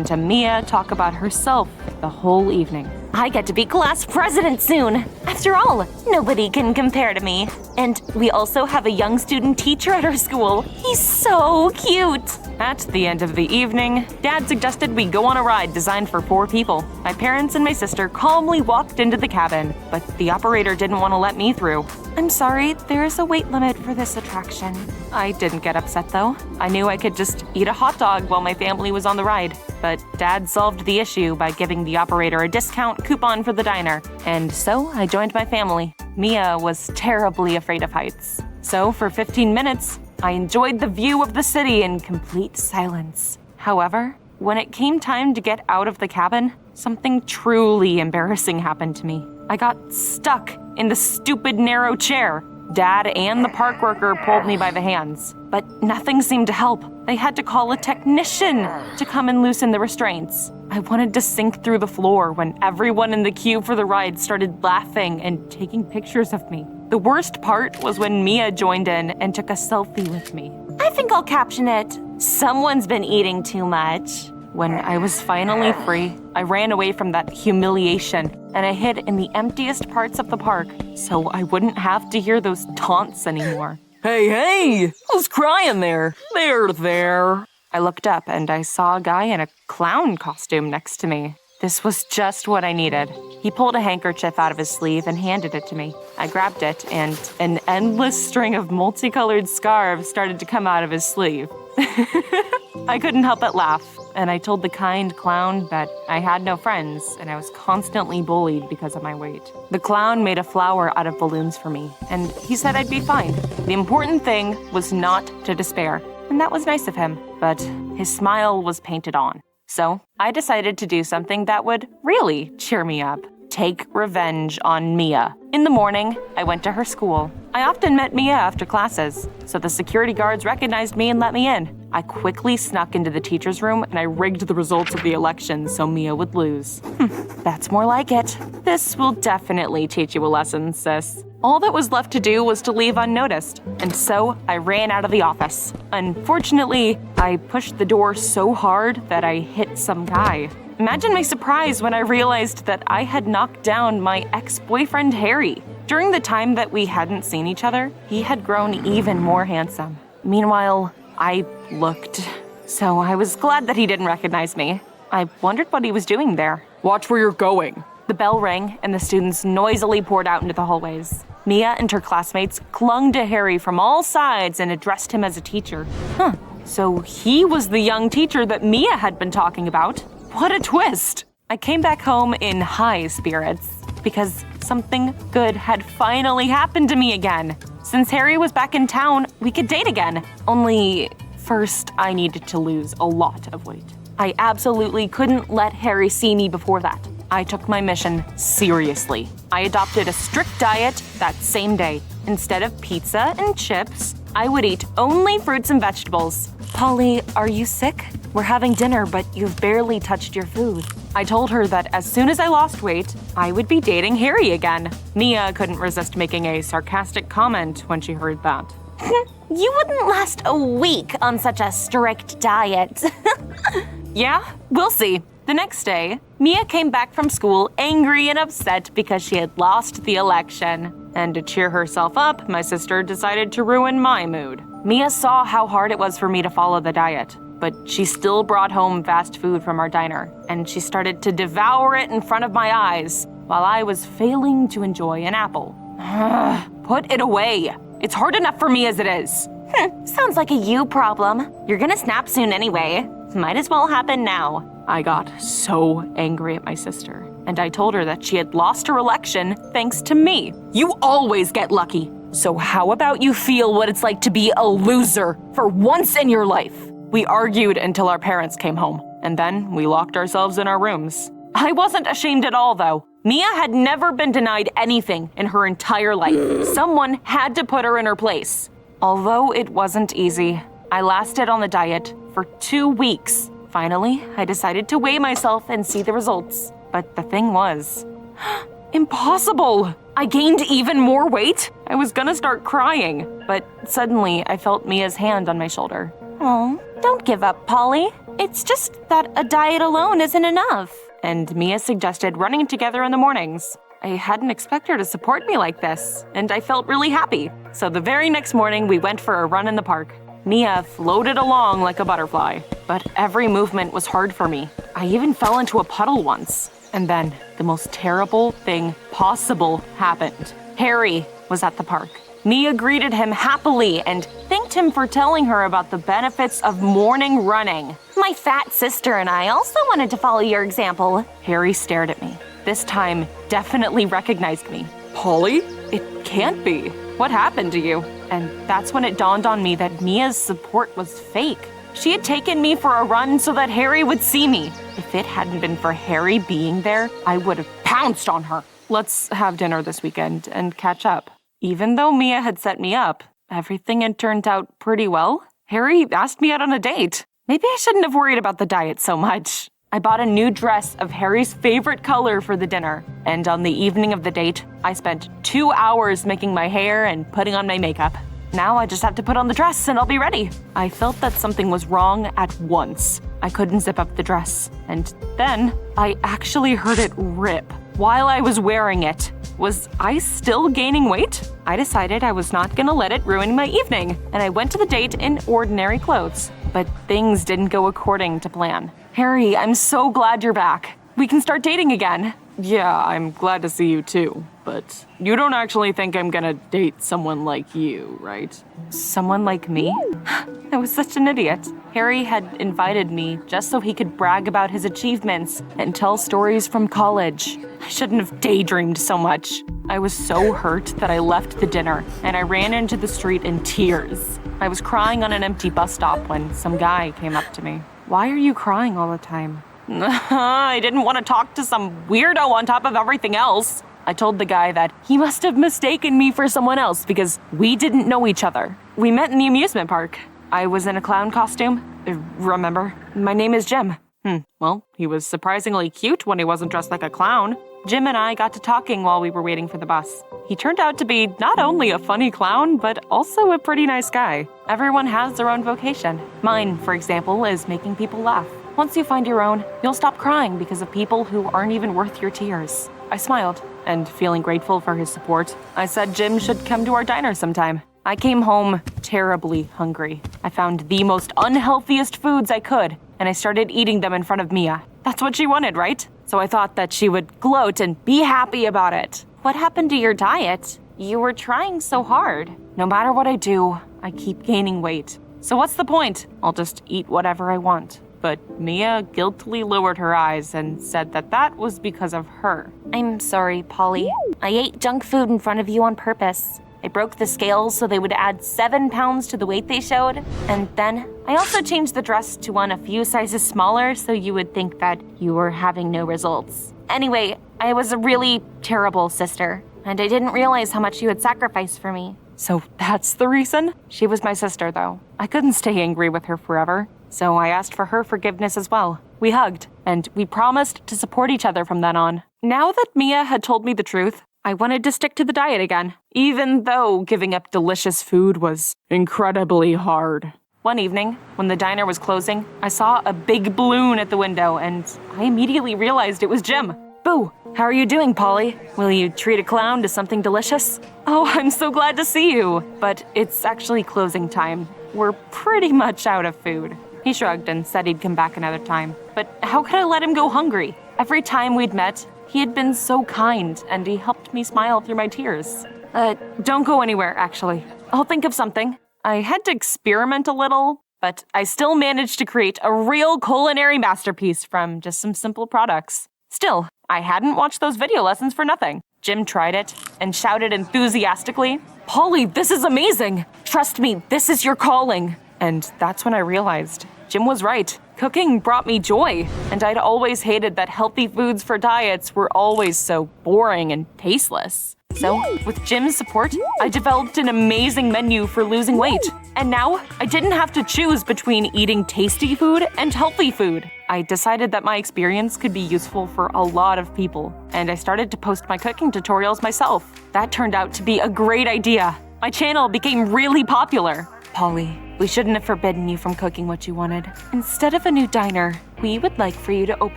to Mia talk about herself the whole evening. I get to be class president soon. After all, nobody can compare to me. And we also have a young student teacher at our school. He's so cute. At the end of the evening, Dad suggested we go on a ride designed for 4 people. My parents and my sister calmly walked into the cabin, but the operator didn't want to let me through. I'm sorry, there is a weight limit for this attraction. I didn't get upset though. I knew I could just eat a hot dog while my family was on the ride. But Dad solved the issue by giving the operator a discount coupon for the diner. And so I joined my family. Mia was terribly afraid of heights. So for 15 minutes, I enjoyed the view of the city in complete silence. However, when it came time to get out of the cabin, something truly embarrassing happened to me. I got stuck in the stupid narrow chair. Dad and the park worker pulled me by the hands, but nothing seemed to help. They had to call a technician to come and loosen the restraints. I wanted to sink through the floor when everyone in the queue for the ride started laughing and taking pictures of me. The worst part was when Mia joined in and took a selfie with me. I think I'll caption it. Someone's been eating too much. When I was finally free, I ran away from that humiliation and I hid in the emptiest parts of the park so I wouldn't have to hear those taunts anymore. Hey, who's crying there? There. I looked up and I saw a guy in a clown costume next to me. This was just what I needed. He pulled a handkerchief out of his sleeve and handed it to me. I grabbed it and an endless string of multicolored scarves started to come out of his sleeve. I couldn't help but laugh, and I told the kind clown that I had no friends and I was constantly bullied because of my weight. The clown made a flower out of balloons for me, and he said I'd be fine. The important thing was not to despair, and that was nice of him, but his smile was painted on. So I decided to do something that would really cheer me up. Take revenge on Mia. In the morning, I went to her school. I often met Mia after classes, so the security guards recognized me and let me in. I quickly snuck into the teacher's room and I rigged the results of the election so Mia would lose. That's more like it. This will definitely teach you a lesson, sis. All that was left to do was to leave unnoticed, and so I ran out of the office. Unfortunately, I pushed the door so hard that I hit some guy. Imagine my surprise when I realized that I had knocked down my ex-boyfriend Harry. During the time that we hadn't seen each other, he had grown even more handsome. Meanwhile, I looked, so I was glad that he didn't recognize me. I wondered what he was doing there. Watch where you're going. The bell rang and the students noisily poured out into the hallways. Mia and her classmates clung to Harry from all sides and addressed him as a teacher. So he was the young teacher that Mia had been talking about. What a twist! I came back home in high spirits because something good had finally happened to me again. Since Harry was back in town, we could date again. Only first, I needed to lose a lot of weight. I absolutely couldn't let Harry see me before that. I took my mission seriously. I adopted a strict diet that same day. Instead of pizza and chips, I would eat only fruits and vegetables. Polly, are you sick? We're having dinner, but you've barely touched your food. I told her that as soon as I lost weight, I would be dating Harry again. Mia couldn't resist making a sarcastic comment when she heard that. You wouldn't last a week on such a strict diet. Yeah, we'll see. The next day, Mia came back from school angry and upset because she had lost the election. And to cheer herself up, my sister decided to ruin my mood. Mia saw how hard it was for me to follow the diet, but she still brought home fast food from our diner, and she started to devour it in front of my eyes while I was failing to enjoy an apple. Put it away. It's hard enough for me as it is. Sounds like a you problem. You're gonna snap soon anyway. Might as well happen now. I got so angry at my sister, and I told her that she had lost her election thanks to me. You always get lucky. So how about you feel what it's like to be a loser for once in your life? We argued until our parents came home, and then we locked ourselves in our rooms. I wasn't ashamed at all, though. Mia had never been denied anything in her entire life. Someone had to put her in her place. Although it wasn't easy, I lasted on the diet for 2 weeks. Finally, I decided to weigh myself and see the results. But the thing was, impossible! I gained even more weight? I was gonna start crying, but suddenly I felt Mia's hand on my shoulder. Oh, don't give up, Polly. It's just that a diet alone isn't enough. And Mia suggested running together in the mornings. I hadn't expected her to support me like this, and I felt really happy. So the very next morning, we went for a run in the park. Mia floated along like a butterfly, but every movement was hard for me. I even fell into a puddle once. And then the most terrible thing possible happened. Harry was at the park. Mia greeted him happily and thanked him for telling her about the benefits of morning running. My fat sister and I also wanted to follow your example. Harry stared at me. This time, definitely recognized me. Polly? It can't be. What happened to you? And that's when it dawned on me that Mia's support was fake. She had taken me for a run so that Harry would see me. If it hadn't been for Harry being there, I would have pounced on her. Let's have dinner this weekend and catch up. Even though Mia had set me up, everything had turned out pretty well. Harry asked me out on a date. Maybe I shouldn't have worried about the diet so much. I bought a new dress of Harry's favorite color for the dinner, and on the evening of the date, I spent 2 hours making my hair and putting on my makeup. Now I just have to put on the dress and I'll be ready. I felt that something was wrong at once. I couldn't zip up the dress, and then I actually heard it rip while I was wearing it. Was I still gaining weight? I decided I was not gonna let it ruin my evening, and I went to the date in ordinary clothes. But things didn't go according to plan. Harry, I'm so glad you're back. We can start dating again. Yeah, I'm glad to see you too, but you don't actually think I'm gonna date someone like you, right? Someone like me? I was such an idiot. Harry had invited me just so he could brag about his achievements and tell stories from college. I shouldn't have daydreamed so much. I was so hurt that I left the dinner and I ran into the street in tears. I was crying on an empty bus stop when some guy came up to me. Why are you crying all the time? I didn't want to talk to some weirdo on top of everything else. I told the guy that he must have mistaken me for someone else because we didn't know each other. We met in the amusement park. I was in a clown costume. Remember? My name is Jim. Well, he was surprisingly cute when he wasn't dressed like a clown. Jim and I got to talking while we were waiting for the bus. He turned out to be not only a funny clown, but also a pretty nice guy. Everyone has their own vocation. Mine, for example, is making people laugh. Once you find your own, you'll stop crying because of people who aren't even worth your tears. I smiled, and feeling grateful for his support, I said Jim should come to our diner sometime. I came home terribly hungry. I found the most unhealthiest foods I could, and I started eating them in front of Mia. That's what she wanted, right? So I thought that she would gloat and be happy about it. What happened to your diet? You were trying so hard. No matter what I do, I keep gaining weight. So what's the point? I'll just eat whatever I want. But Mia guiltily lowered her eyes and said that that was because of her. I'm sorry, Polly. I ate junk food in front of you on purpose. I broke the scales so they would add 7 pounds to the weight they showed. And then I also changed the dress to one a few sizes smaller so you would think that you were having no results. Anyway, I was a really terrible sister, and I didn't realize how much you had sacrificed for me. So that's the reason? She was my sister, though. I couldn't stay angry with her forever. So I asked for her forgiveness as well. We hugged, and we promised to support each other from then on. Now that Mia had told me the truth, I wanted to stick to the diet again, even though giving up delicious food was incredibly hard. One evening, when the diner was closing, I saw a big balloon at the window, and I immediately realized it was Jim. Boo! How are you doing, Polly? Will you treat a clown to something delicious? Oh, I'm so glad to see you! But it's actually closing time. We're pretty much out of food. He shrugged and said he'd come back another time. But how could I let him go hungry? Every time we'd met, he had been so kind, and he helped me smile through my tears. Don't go anywhere, actually. I'll think of something. I had to experiment a little, but I still managed to create a real culinary masterpiece from just some simple products. Still, I hadn't watched those video lessons for nothing. Jim tried it and shouted enthusiastically, "Polly, this is amazing! Trust me, this is your calling!" And that's when I realized Jim was right. Cooking brought me joy, and I'd always hated that healthy foods for diets were always so boring and tasteless. So, with Jim's support, I developed an amazing menu for losing weight. And now, I didn't have to choose between eating tasty food and healthy food. I decided that my experience could be useful for a lot of people, and I started to post my cooking tutorials myself. That turned out to be a great idea. My channel became really popular. Polly, We shouldn't have forbidden you from cooking what you wanted. Instead of a new diner, we would like for you to open